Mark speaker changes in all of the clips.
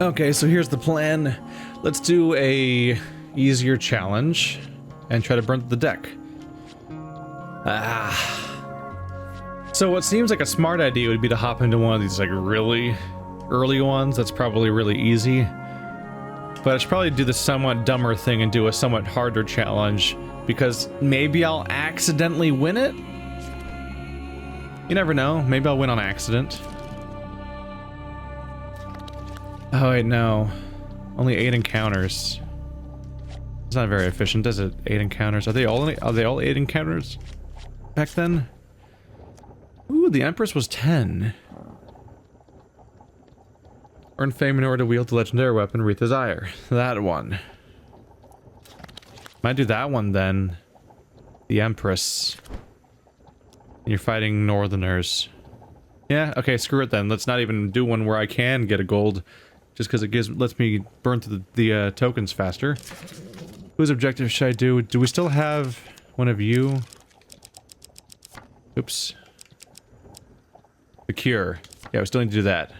Speaker 1: Okay, so here's the plan. Let's do a easier challenge and try to burn through the deck. So what seems like a smart idea would be to hop into one of these like really early ones that's probably really easy. But I should probably do the somewhat dumber thing and do a somewhat harder challenge, because maybe I'll accidentally win it? You never know, maybe I'll win on accident. Oh wait, no. Only 8 encounters. It's not very efficient, is it? 8 encounters. Are they all 8 encounters back then? Ooh, the Empress was 10. Earn fame in order to wield the legendary weapon, Retha's Ire. That one. Might do that one then. The Empress. You're fighting Northerners. Yeah, okay, screw it then. Let's not even do one where I can get a gold, just because it lets me burn through the tokens faster. Whose objective should I do? Do we still have one of you? Oops. The cure. Yeah, we still need to do that.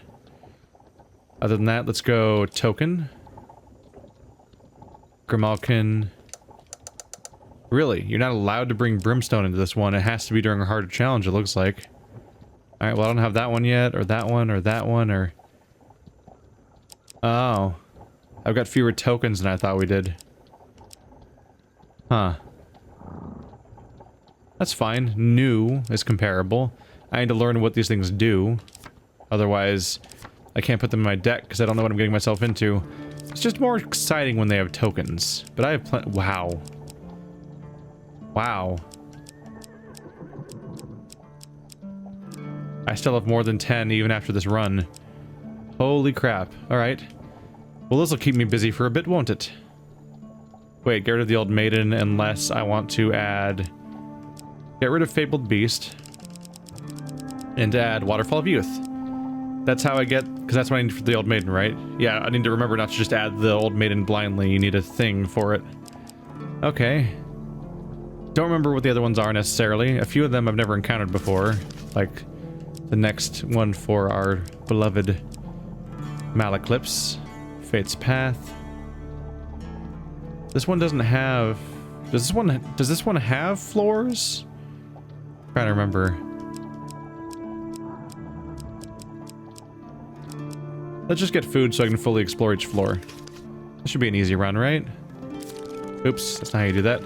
Speaker 1: Other than that, let's go token. Grimalkin. Really? You're not allowed to bring brimstone into this one. It has to be during a harder challenge, it looks like. Alright, well I don't have that one yet, or that one, or that one, or... Oh. I've got fewer tokens than I thought we did. Huh. That's fine. New is comparable. I need to learn what these things do. Otherwise, I can't put them in my deck because I don't know what I'm getting myself into. It's just more exciting when they have tokens. But I have plenty. Wow. Wow. I still have more than 10 even after this run. Holy crap. Alright. Well, this will keep me busy for a bit, won't it? Wait, get rid of the Old Maiden unless I want to add... Get rid of Fabled Beast. And add Waterfall of Youth. That's how I get... Because that's what I need for the Old Maiden, right? Yeah, I need to remember not to just add the Old Maiden blindly. You need a thing for it. Okay. Don't remember what the other ones are necessarily. A few of them I've never encountered before. Like the next one for our beloved Malaclips. Fate's Path. This one doesn't have... Does this one have floors? I'm trying to remember. Let's just get food so I can fully explore each floor. This should be an easy run, right? Oops, that's not how you do that.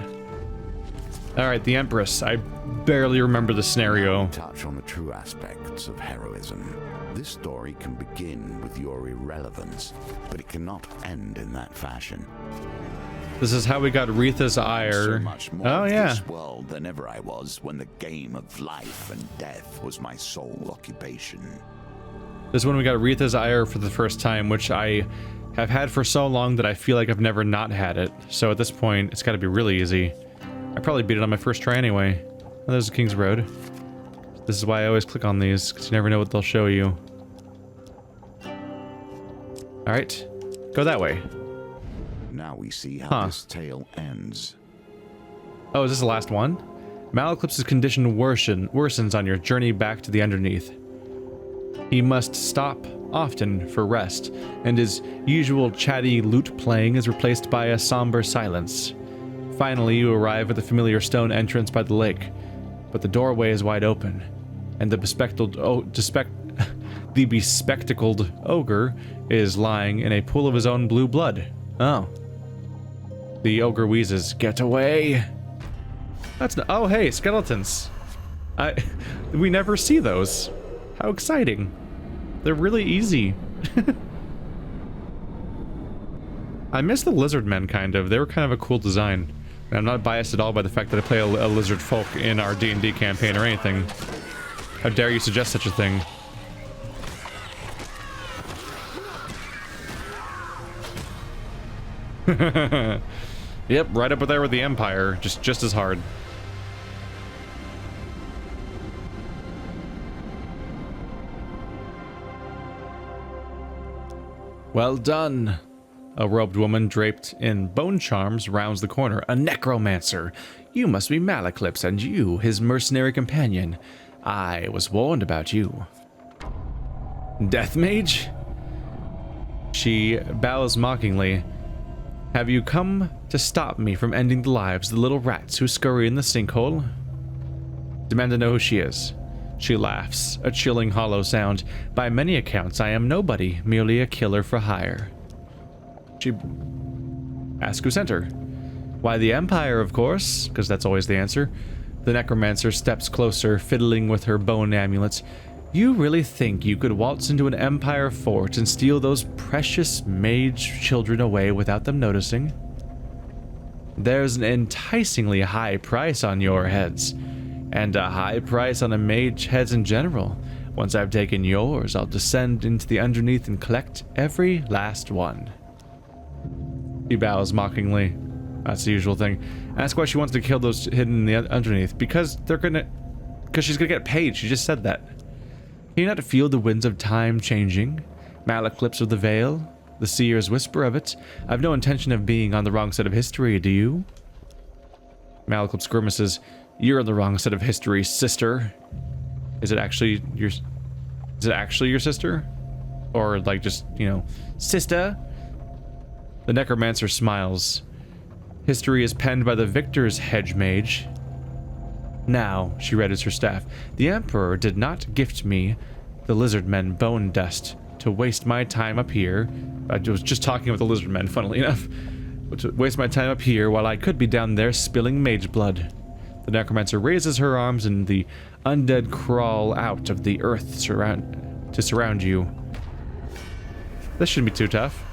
Speaker 1: Alright, the Empress. I barely remember the scenario.
Speaker 2: Touch on the true aspects of heroism. This story can begin with your irrelevance, but it cannot end in that fashion.
Speaker 1: This is how we got Retha's Ire.
Speaker 2: So much more
Speaker 1: oh, yeah.
Speaker 2: this world than ever I was when the game of life and death was my sole occupation.
Speaker 1: This is when we got Retha's Ire for the first time, which I have had for so long that I feel like I've never not had it. So at this point, it's got to be really easy. I probably beat it on my first try anyway. Oh, there's the King's Road. This is why I always click on these, because you never know what they'll show you. Alright, go that way.
Speaker 2: Now we see how this tale ends.
Speaker 1: Oh, is this the last one? Malaclips's condition worsens on your journey back to the Underneath. He must stop often for rest, and his usual chatty lute playing is replaced by a somber silence. Finally, you arrive at the familiar stone entrance by the lake, but the doorway is wide open, and the bespectacled ogre is lying in a pool of his own blue blood. Oh. The ogre wheezes, "Get away!" That's not— oh, hey, skeletons. We never see those. How exciting. They're really easy. I miss the lizard men, kind of. They were kind of a cool design. And I'm not biased at all by the fact that I play a lizard folk in our D&D campaign or anything. How dare you suggest such a thing? Yep, right up there with the Empire. Just as hard. Well done. A robed woman draped in bone charms rounds the corner. A necromancer. You must be Malaclips, and you, his mercenary companion. I was warned about you. Death mage? She bows mockingly. Have you come to stop me from ending the lives of the little rats who scurry in the sinkhole? Demand to know who she is. She laughs, a chilling hollow sound. By many accounts, I am nobody, merely a killer for hire. She asks who sent her. Why, the Empire, of course, because that's always the answer. The Necromancer steps closer, fiddling with her bone amulets. You really think you could waltz into an Empire fort and steal those precious mage children away without them noticing? There's an enticingly high price on your heads, and a high price on a mage heads in general. Once I've taken yours, I'll descend into the underneath and collect every last one. He bows mockingly. That's the usual thing. Ask why she wants to kill those hidden in the underneath. Because she's gonna get paid. She just said that. Can you not feel the winds of time changing? Malaclips of the veil? The seer's whisper of it? I've no intention of being on the wrong side of history, do you? Malaclips grimaces. You're on the wrong side of history, sister. Is it actually your sister? Or like just, you know, sister? The Necromancer smiles. History is penned by the victor's hedge mage. Now, she readies her staff, the Emperor did not gift me the lizardmen bone dust to waste my time up here. I was just talking about the lizardmen, funnily enough. But to waste my time up here while I could be down there spilling mage blood. The Necromancer raises her arms and the undead crawl out of the earth to surround you. This shouldn't be too tough.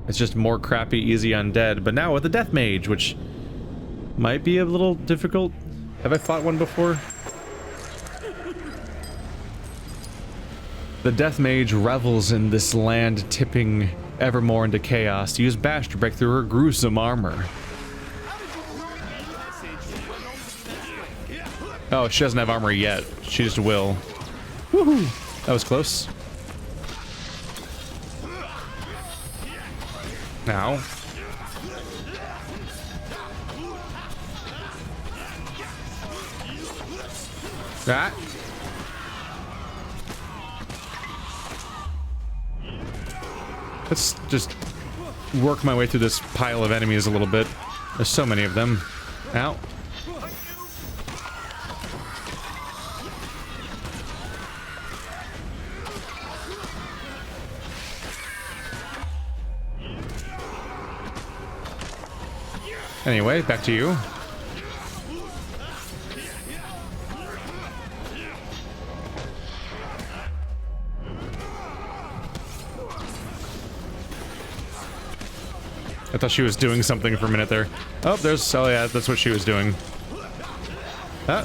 Speaker 1: It's just more crappy, easy undead, but now with the Death Mage, which might be a little difficult. Have I fought one before? The Death Mage revels in this land, tipping ever more into chaos. Use Bash to break through her gruesome armor. Oh, she doesn't have armor yet. She just will. Woohoo! That was close. Now. That. Let's just work my way through this pile of enemies a little bit. There's so many of them. Ow. Anyway, back to you. I thought she was doing something for a minute there. Oh, oh yeah, that's what she was doing. Ah.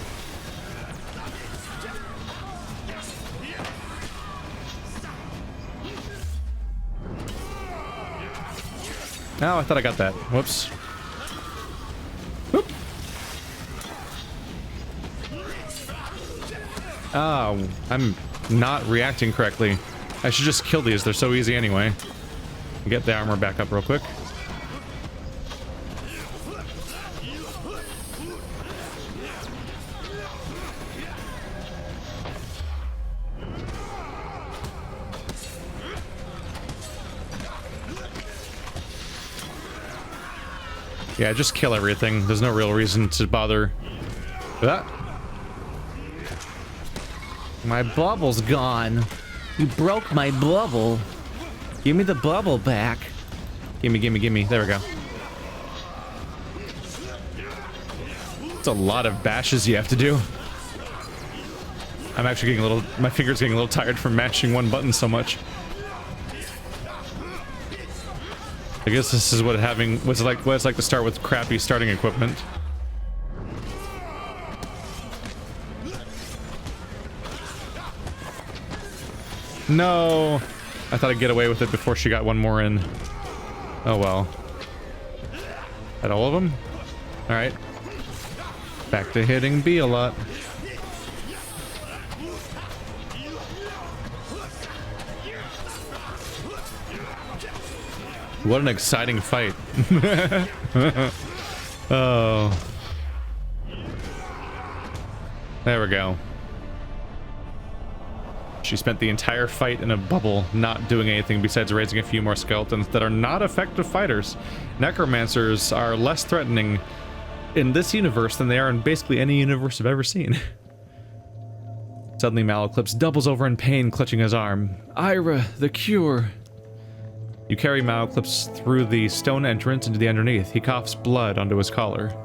Speaker 1: Oh, I thought I got that. Whoops. Oh, I'm not reacting correctly. I should just kill these. They're so easy anyway. Get the armor back up real quick. Yeah, just kill everything. There's no real reason to bother with that.
Speaker 3: My bubble's gone. You broke my bubble. Give me the bubble back.
Speaker 1: Gimme, gimme, gimme. There we go. It's a lot of bashes you have to do. I'm actually getting a little... My finger's getting a little tired from mashing one button so much. I guess this is what it's like to start with crappy starting equipment. No! I thought I'd get away with it before she got one more in. Oh well. At all of them? Alright. Back to hitting B a lot. What an exciting fight. Oh. There we go. She spent the entire fight in a bubble, not doing anything besides raising a few more skeletons that are not effective fighters. Necromancers are less threatening in this universe than they are in basically any universe I've ever seen. Suddenly, Malaclips doubles over in pain, clutching his arm. Ira, the cure. You carry Malaclips through the stone entrance into the underneath. He coughs blood onto his collar.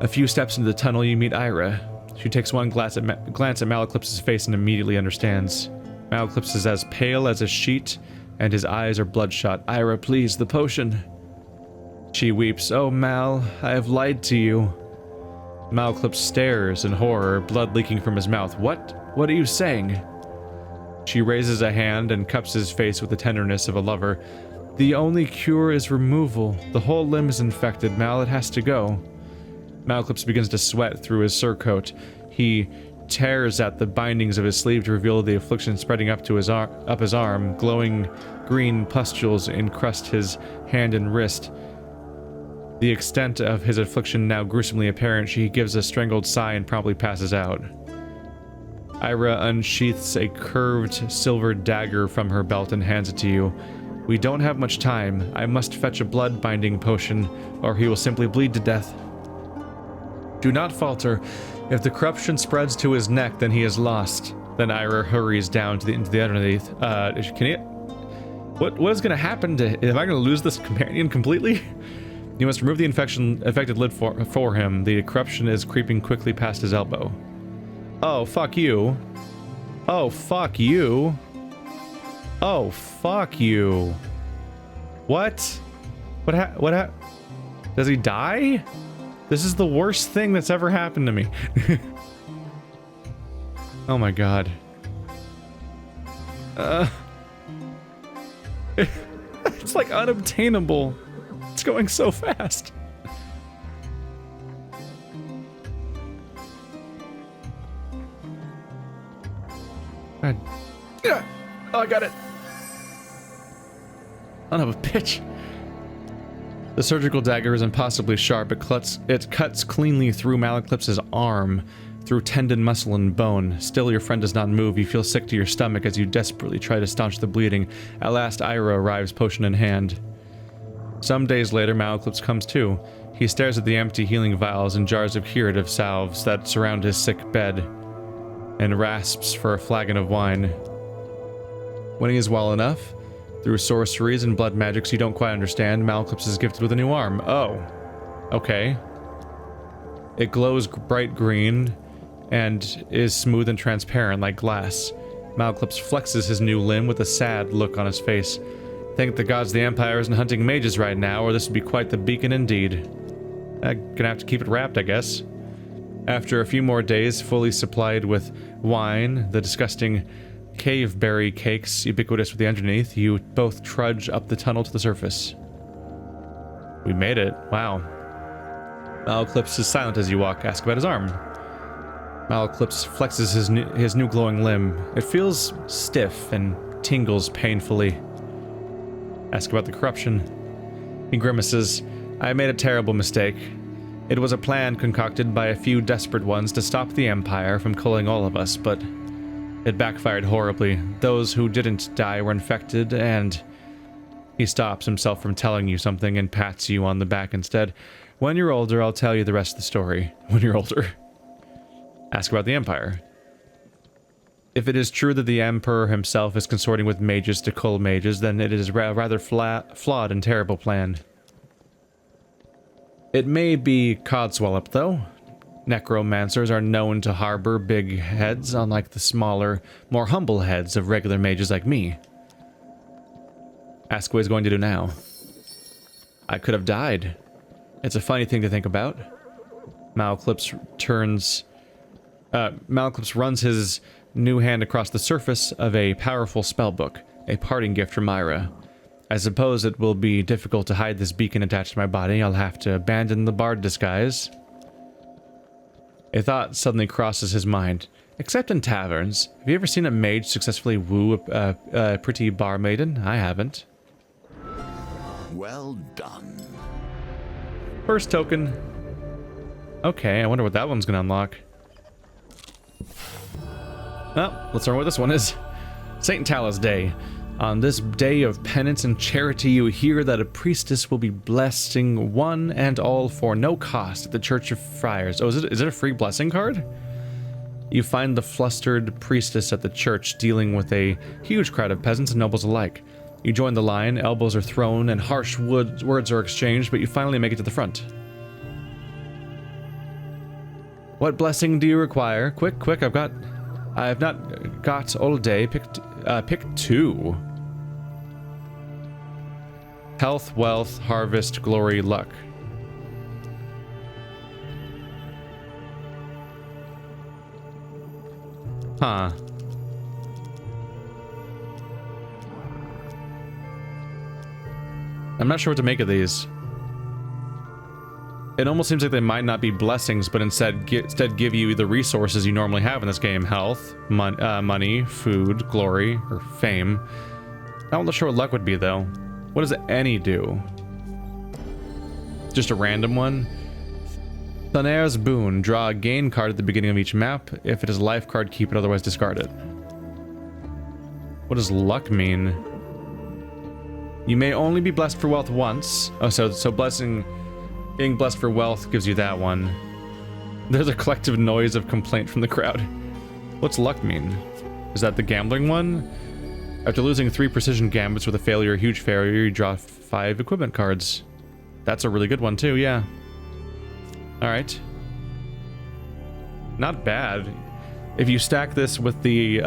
Speaker 1: A few steps into the tunnel, you meet Ira. She takes one glance at Malaclips' face and immediately understands. Malaclips is as pale as a sheet, and his eyes are bloodshot. Ira, please, the potion. She weeps. Oh, Mal, I have lied to you. Malaclips stares in horror, blood leaking from his mouth. What? What are you saying? She raises a hand and cups his face with the tenderness of a lover. The only cure is removal. The whole limb is infected. Mal, it has to go. Malaclips begins to sweat through his surcoat. He tears at the bindings of his sleeve to reveal the affliction spreading up his arm. Glowing green pustules encrust his hand and wrist. The extent of his affliction now gruesomely apparent, she gives a strangled sigh and promptly passes out. Ira unsheaths a curved silver dagger from her belt and hands it to you. We don't have much time. I must fetch a blood-binding potion, or he will simply bleed to death. Do not falter. If the corruption spreads to his neck, then he is lost. Then Ira hurries down to into the underneath. Can he... What is going to happen to... Am I going to lose this companion completely? You must remove the infected lid for him. The corruption is creeping quickly past his elbow. Oh, fuck you. Oh, fuck you. Oh, fuck you. What? What Does he die? This is the worst thing that's ever happened to me. Oh my god. It's like unobtainable. It's going so fast. God. Yeah. Oh, I got it. Son of a bitch. The surgical dagger is impossibly sharp. It cuts cleanly through Malaclips' arm, through tendon, muscle, and bone. Still, your friend does not move. You feel sick to your stomach as you desperately try to staunch the bleeding. At last, Ira arrives, potion in hand. Some days later, Malaclips comes to. He stares at the empty healing vials and jars of curative salves that surround his sick bed, and rasps for a flagon of wine. When he is well enough, through sorceries and blood magics you don't quite understand, Malaclips is gifted with a new arm. Oh. Okay. It glows bright green and is smooth and transparent like glass. Malaclips flexes his new limb with a sad look on his face. Thank the gods the Empire isn't hunting mages right now, or this would be quite the beacon indeed. I'm gonna have to keep it wrapped, I guess. After a few more days, fully supplied with wine, the disgusting caveberry cakes ubiquitous with the underneath, you both trudge up the tunnel to the surface. We made it. Wow. Malaclips is silent as you walk. Ask about his arm. Malaclips flexes his new glowing limb. It feels stiff and tingles painfully. Ask about the corruption. He grimaces. I made a terrible mistake. It was a plan concocted by a few desperate ones to stop the Empire from killing all of us, but it backfired horribly. Those who didn't die were infected, and... He stops himself from telling you something and pats you on the back instead. When you're older, I'll tell you the rest of the story. When you're older. Ask about the Empire. If it is true that the Emperor himself is consorting with mages to cull mages, then it is a rather flawed and terrible plan. It may be codswallop, though. Necromancers are known to harbor big heads, unlike the smaller, more humble heads of regular mages like me. Ask what he's going to do now. I could have died. It's a funny thing to think about. Malaclips runs his new hand across the surface of a powerful spellbook, a parting gift from Myra. I suppose it will be difficult to hide this beacon attached to my body. I'll have to abandon the bard disguise. A thought suddenly crosses his mind. Except in taverns. Have you ever seen a mage successfully woo a pretty bar maiden? I haven't.
Speaker 2: Well done.
Speaker 1: First token. Okay, I wonder what that one's gonna unlock. Well, let's learn what this one is. St. Talis Day. On this day of penance and charity, you hear that a priestess will be blessing one and all for no cost at the Church of Friars. Oh, is it a free blessing card? You find the flustered priestess at the church dealing with a huge crowd of peasants and nobles alike. You join the line, elbows are thrown, and harsh words are exchanged, but you finally make it to the front. What blessing do you require? Quick, I've not got all day. Pick 2. Health, wealth, harvest, glory, luck. Huh. I'm not sure what to make of these. It almost seems like they might not be blessings, but instead give you the resources you normally have in this game. Health, money, food, glory, or fame. I'm not sure what luck would be, though. What does any do? Just a random one? Thanair's Boon. Draw a gain card at the beginning of each map. If it is a life card, keep it, otherwise discard it. What does luck mean? You may only be blessed for wealth once. Oh, so being blessed for wealth gives you that one. There's a collective noise of complaint from the crowd. What's luck mean? Is that the gambling one? After losing 3 precision gambits with a failure, huge failure, you draw 5 equipment cards. That's a really good one too, yeah. Alright. Not bad. If you stack this with the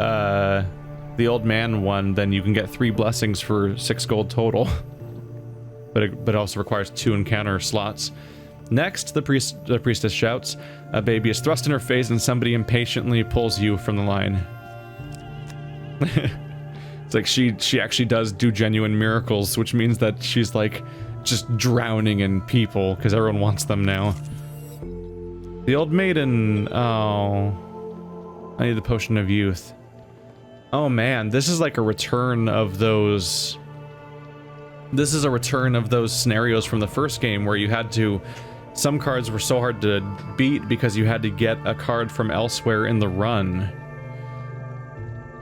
Speaker 1: old man one, then you can get 3 blessings for 6 gold total. But it also requires 2 encounter slots. Next, the priestess shouts. A baby is thrust in her face and somebody impatiently pulls you from the line. It's like she actually does do genuine miracles, which means that she's like just drowning in people because everyone wants them now. The old maiden. Oh, I need the potion of youth. Oh man, this is like a return of those. This is a return of those scenarios from the first game where you had to. Some cards were so hard to beat because you had to get a card from elsewhere in the run.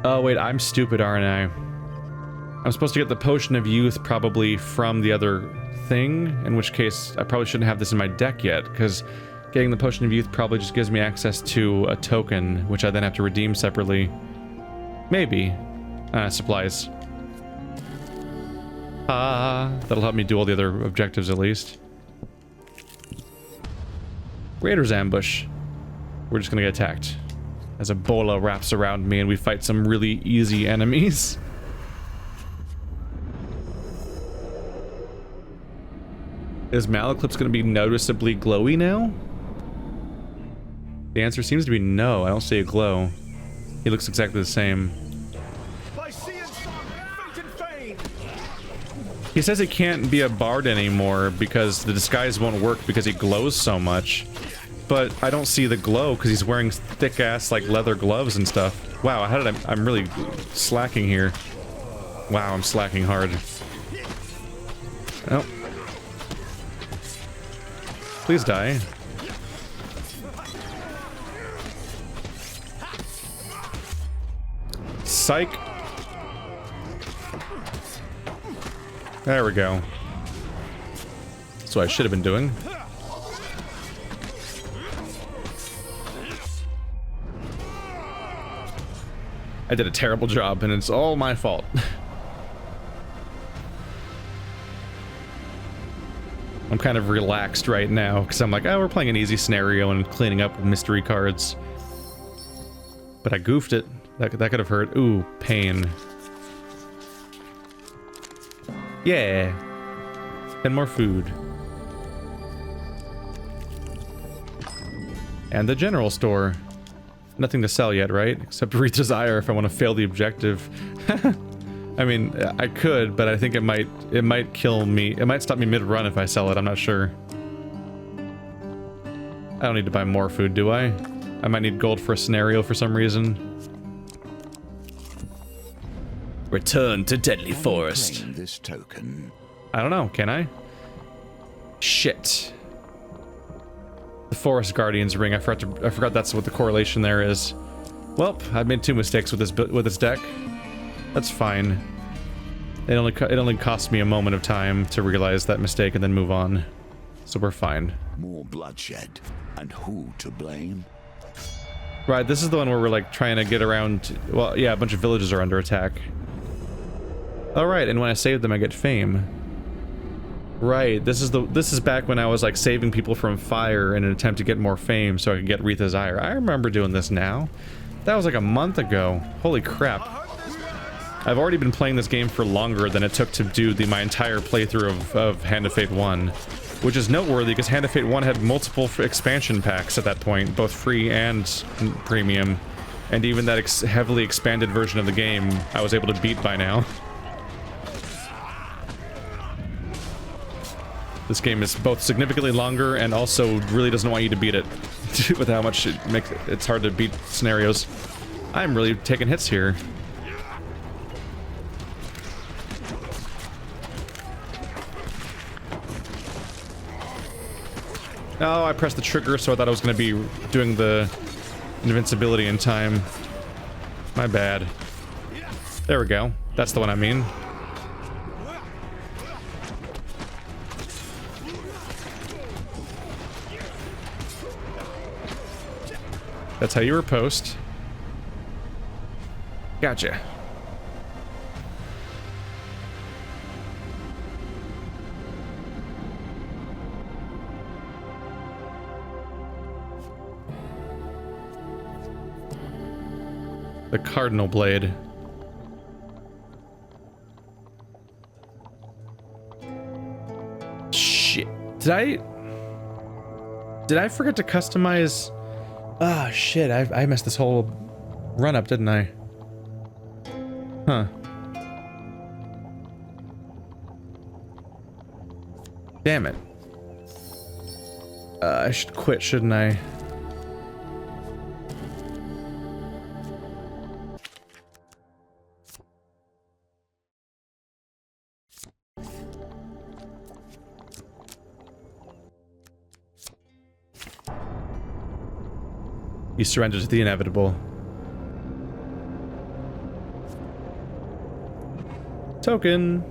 Speaker 1: Oh wait, I'm stupid, aren't I? I'm supposed to get the potion of youth probably from the other thing, in which case I probably shouldn't have this in my deck yet, because getting the potion of youth probably just gives me access to a token, which I then have to redeem separately. Maybe. Supplies. That'll help me do all the other objectives at least. Raider's ambush. We're just gonna get attacked as Ebola wraps around me and we fight some really easy enemies. Is Malaclip's gonna be noticeably glowy now? The answer seems to be no. I don't see a glow. He looks exactly the same. He says he can't be a bard anymore because the disguise won't work because he glows so much. But I don't see the glow because he's wearing thick-ass, like, leather gloves and stuff. Wow, I'm really slacking here. Wow, I'm slacking hard. Oh. Please die. Psych. There we go. That's what I should have been doing. I did a terrible job, and it's all my fault. I'm kind of relaxed right now, because I'm like, oh, we're playing an easy scenario and cleaning up mystery cards. But I goofed it. That could have hurt. Ooh, pain. Yeah. And more food. And the general store. Nothing to sell yet, right? Except redesire if I want to fail the objective. I mean, I could, but I think it might kill me. It might stop me mid-run if I sell it, I'm not sure. I don't need to buy more food, do I? I might need gold for a scenario for some reason. Return to Deadly Forest.
Speaker 2: Claim this token.
Speaker 1: I don't know, can I? Shit. The Forest Guardian's ring, I forgot that's what the correlation there is. Well, I've made 2 mistakes with this deck. That's fine. It only cost me a moment of time to realize that mistake and then move on. So we're fine.
Speaker 2: More bloodshed. And who to blame?
Speaker 1: Right, this is the one where we're like trying to get around. Well, yeah, a bunch of villages are under attack. All right, and when I save them, I get fame. Right, this is back when I was like saving people from fire in an attempt to get more fame so I could get Retha's Ire. I remember doing this now. That was like a month ago. Holy crap. I've already been playing this game for longer than it took to do my entire playthrough of Hand of Fate 1. Which is noteworthy because Hand of Fate 1 had multiple expansion packs at that point, both free and premium. And even that heavily expanded version of the game, I was able to beat by now. This game is both significantly longer and also really doesn't want you to beat it. With how much it's hard to beat scenarios. I'm really taking hits here. Oh, I pressed the trigger, so I thought I was going to be doing the invincibility in time. My bad. There we go. That's the one I mean. That's how you riposte. Gotcha. The Cardinal Blade. Shit. Did I forget to customize? Ah, shit. I messed this whole run up, didn't I? Huh. Damn it. I should quit, shouldn't I? You surrender to the inevitable. Token.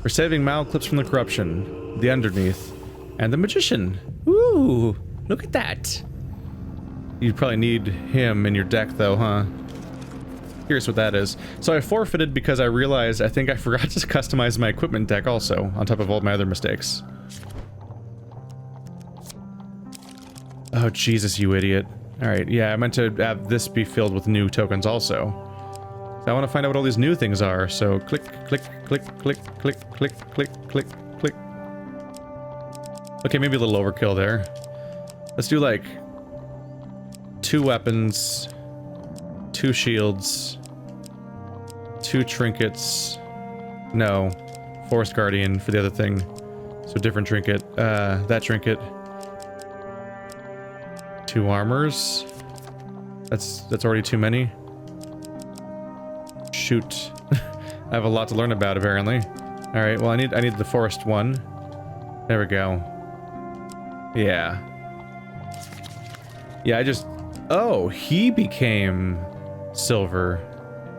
Speaker 1: For saving Mal clips from the corruption, the underneath, and the magician. Ooh, look at that. You'd probably need him in your deck though, huh? Curious what that is. So I forfeited because I realized I think I forgot to customize my equipment deck also, on top of all my other mistakes. Oh, Jesus, you idiot. Alright, yeah, I meant to have this be filled with new tokens also. So I want to find out what all these new things are, so click, click, click, click, click, click, click, click, click. Okay, maybe a little overkill there. Let's do like 2 weapons, 2 shields, 2 trinkets. No, Forest Guardian for the other thing. So different trinket. That trinket. 2 armors. That's already too many. Shoot. I have a lot to learn about apparently. Alright, well I need the forest one. There we go. Yeah. Yeah, I just... Oh, he became silver.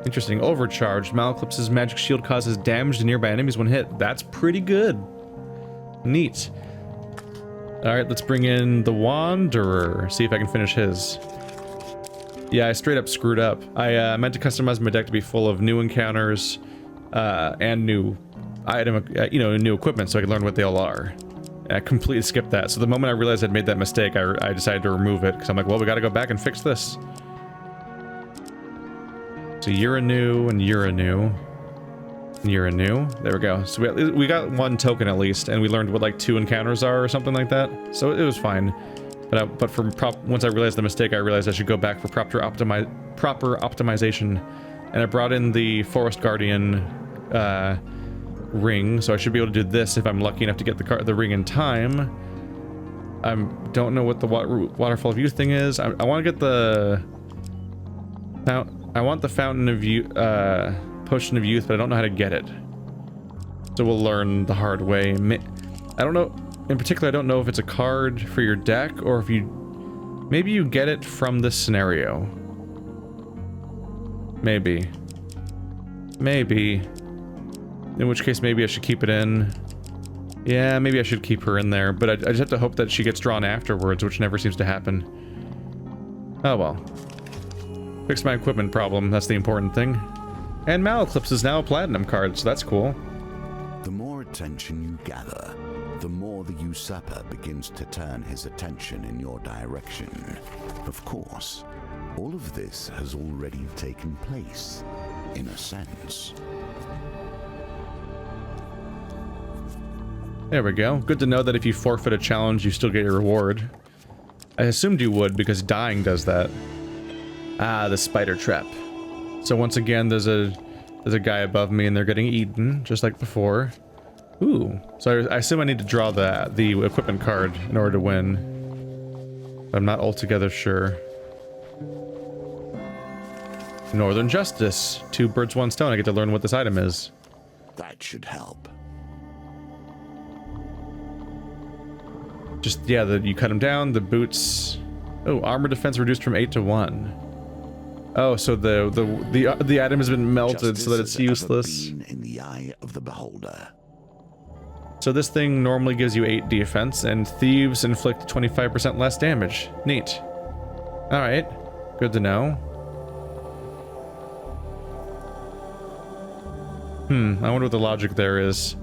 Speaker 1: Interesting. Overcharged. Maleclipse's magic shield causes damage to nearby enemies when hit. That's pretty good. Neat. Alright, let's bring in the Wanderer. See if I can finish his. Yeah, I straight up screwed up. I meant to customize my deck to be full of new encounters and new item, new equipment so I could learn what they all are. I completely skipped that. So the moment I realized I'd made that mistake, I decided to remove it because I'm like, well, we gotta go back and fix this. So you're a new, and you're a new. You're a new. There we go. So we got 1 token at least, and we learned what like 2 encounters are or something like that. So it was fine. But once I realized the mistake, I realized I should go back for proper optimization, and I brought in the Forest Guardian ring, so I should be able to do this if I'm lucky enough to get the ring in time. I don't know what the Waterfall of Youth thing is. I want to get the Fountain of Youth, Potion of Youth, but I don't know how to get it. So we'll learn the hard way. I don't know. In particular, I don't know if it's a card for your deck or if you Maybe you get it from this scenario. Maybe. Maybe. In which case, maybe I should keep it in. Yeah, maybe I should keep her in there, but I just have to hope that she gets drawn afterwards, which never seems to happen. Oh well. Fixed my equipment problem, that's the important thing. And Maleclipse is now a platinum card, so that's cool.
Speaker 2: The more attention you gather, the more the usurper begins to turn his attention in your direction. Of course, all of this has already taken place, in a sense.
Speaker 1: There we go. Good to know that if you forfeit a challenge, you still get your reward. I assumed you would, because dying does that. Ah, the spider trap. So once again, there's a guy above me and they're getting eaten, just like before. Ooh. So I assume I need to draw the equipment card in order to win. But I'm not altogether sure. Northern Justice. 2 birds, 1 stone. I get to learn what this item is.
Speaker 2: That should help.
Speaker 1: Just, yeah, you cut him down, the boots... Oh, armor defense reduced from 8 to 1. Oh, so the item has been melted so that it's useless.
Speaker 2: In the eye of the beholder.
Speaker 1: So this thing normally gives you 8 defense, and thieves inflict 25% less damage. Neat. Alright, good to know. I wonder what the logic there is.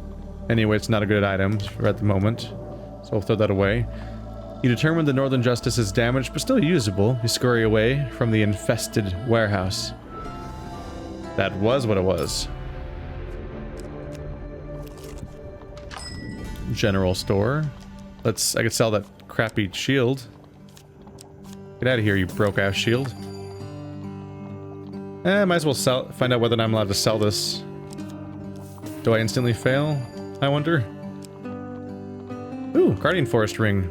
Speaker 1: Anyway, it's not a good item at the moment. So I'll throw that away. You determine the Northern Justice is damaged, but still usable. You scurry away from the infested warehouse. That was what it was. General store. I could sell that crappy shield. Get out of here, you broke-ass shield. Might as well find out whether I'm allowed to sell this. Do I instantly fail? I wonder. Ooh, Guardian Forest Ring.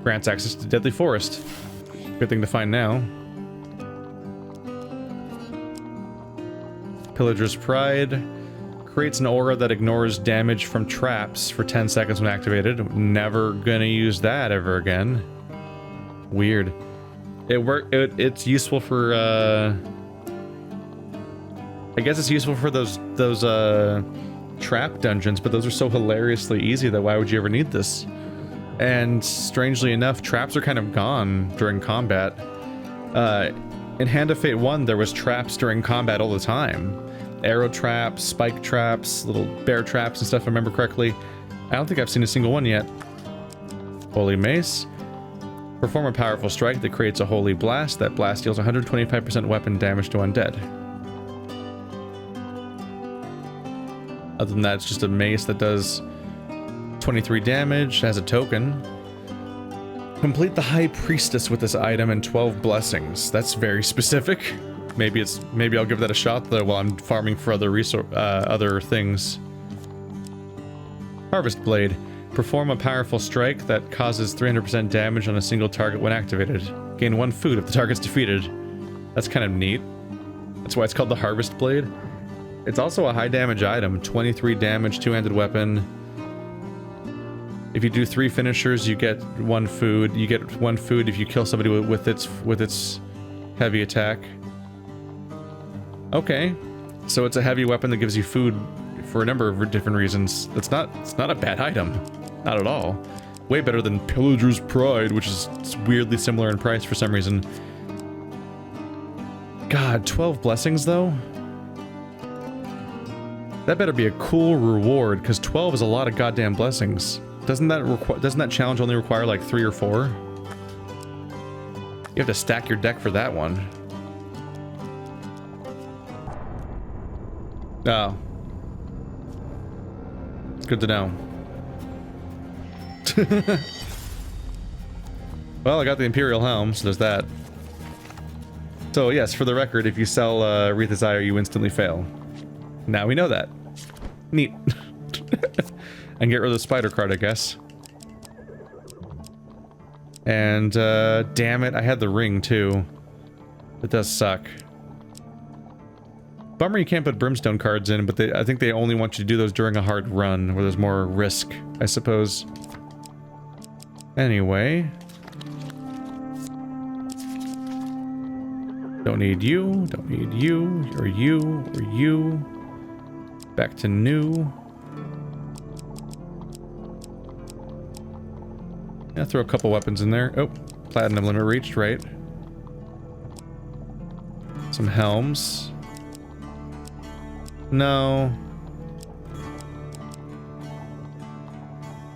Speaker 1: Grants access to Deadly Forest. Good thing to find now. Pillager's Pride. Creates an aura that ignores damage from traps for 10 seconds when activated. Never gonna use that ever again. Weird. It's useful for, I guess it's useful for those trap dungeons, but those are so hilariously easy that why would you ever need this? And strangely enough, traps are kind of gone during combat. In Hand of Fate 1, there was traps during combat all the time. Arrow traps, spike traps, little bear traps and stuff, if I remember correctly. I don't think I've seen a single one yet. Holy Mace. Perform a powerful strike that creates a holy blast. That blast deals 125% weapon damage to undead. Other than that, it's just a mace that does 23 damage, has a token. Complete the High Priestess with this item and 12 blessings. That's very specific. Maybe I'll give that a shot though while I'm farming for other things. Harvest Blade. Perform a powerful strike that causes 300% damage on a single target when activated. Gain 1 food if the target's defeated. That's kind of neat. That's why it's called the Harvest Blade. It's also a high damage item. 23 damage, 2-handed weapon. If you do 3 finishers, you get 1 food. You get 1 food if you kill somebody with its heavy attack. Okay, so it's a heavy weapon that gives you food for a number of different reasons. It's not a bad item, not at all. Way better than Pillager's Pride, which is weirdly similar in price for some reason. God, 12 blessings though? That better be a cool reward, because 12 is a lot of goddamn blessings. Doesn't that challenge only require like 3 or 4? You have to stack your deck for that one. Oh. Good to know. Well, I got the Imperial Helm, so there's that. So yes, for the record, if you sell Aretha's Ire, you instantly fail. Now we know that. Neat. And get rid of the spider card, I guess. And, damn it, I had the ring, too. It does suck. Bummer you can't put brimstone cards in, but I think they only want you to do those during a hard run, where there's more risk, I suppose. Anyway. Don't need you. Don't need you. Or you. Or you. Back to new. Yeah, throw a couple weapons in there. Oh, platinum limit reached, right? Some helms. No.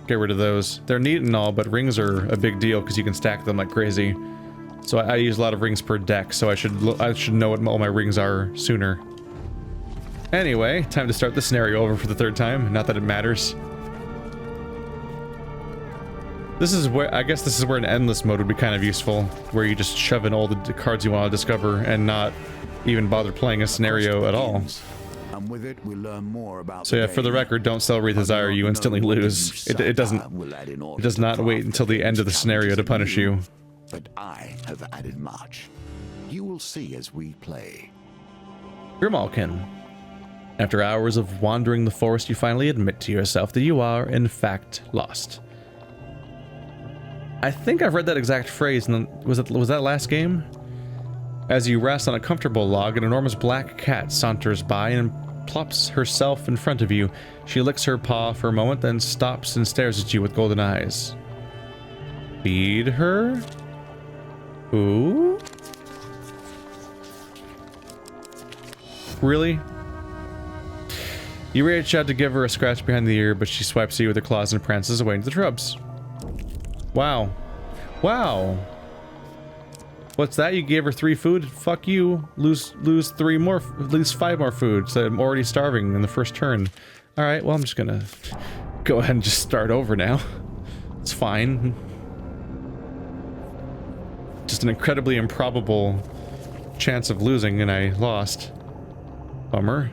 Speaker 1: Get rid of those. They're neat and all, but rings are a big deal because you can stack them like crazy. So I use a lot of rings per deck, so I should know what all my rings are sooner. Anyway, time to start the scenario over for the third time. Not that it matters. This is where, I guess this is where an endless mode would be kind of useful, where you just shove in all the cards you want to discover and not even bother playing a scenario at all.
Speaker 2: And with it, we'll learn more about
Speaker 1: So yeah, for the record, don't sell Wreath Desire, you instantly lose. It does not wait until the end of the scenario to punish you.
Speaker 2: But I have added much. You will see as we play.
Speaker 1: Grimalkin. After hours of wandering the forest, you finally admit to yourself that you are, in fact, lost. I think I've read that exact phrase, and was that last game? As you rest on a comfortable log, an enormous black cat saunters by and plops herself in front of you. She licks her paw for a moment, then stops and stares at you with golden eyes. Feed her? Ooh? Really? You reach out to give her a scratch behind the ear, but she swipes at you with her claws and prances away into the shrubs. Wow. Wow. What's that? You gave her 3 food? Fuck you. Lose 3 more, lose 5 more food. So I'm already starving in the first turn. Alright, well I'm just gonna go ahead and just start over now. It's fine. Just an incredibly improbable chance of losing and I lost. Bummer.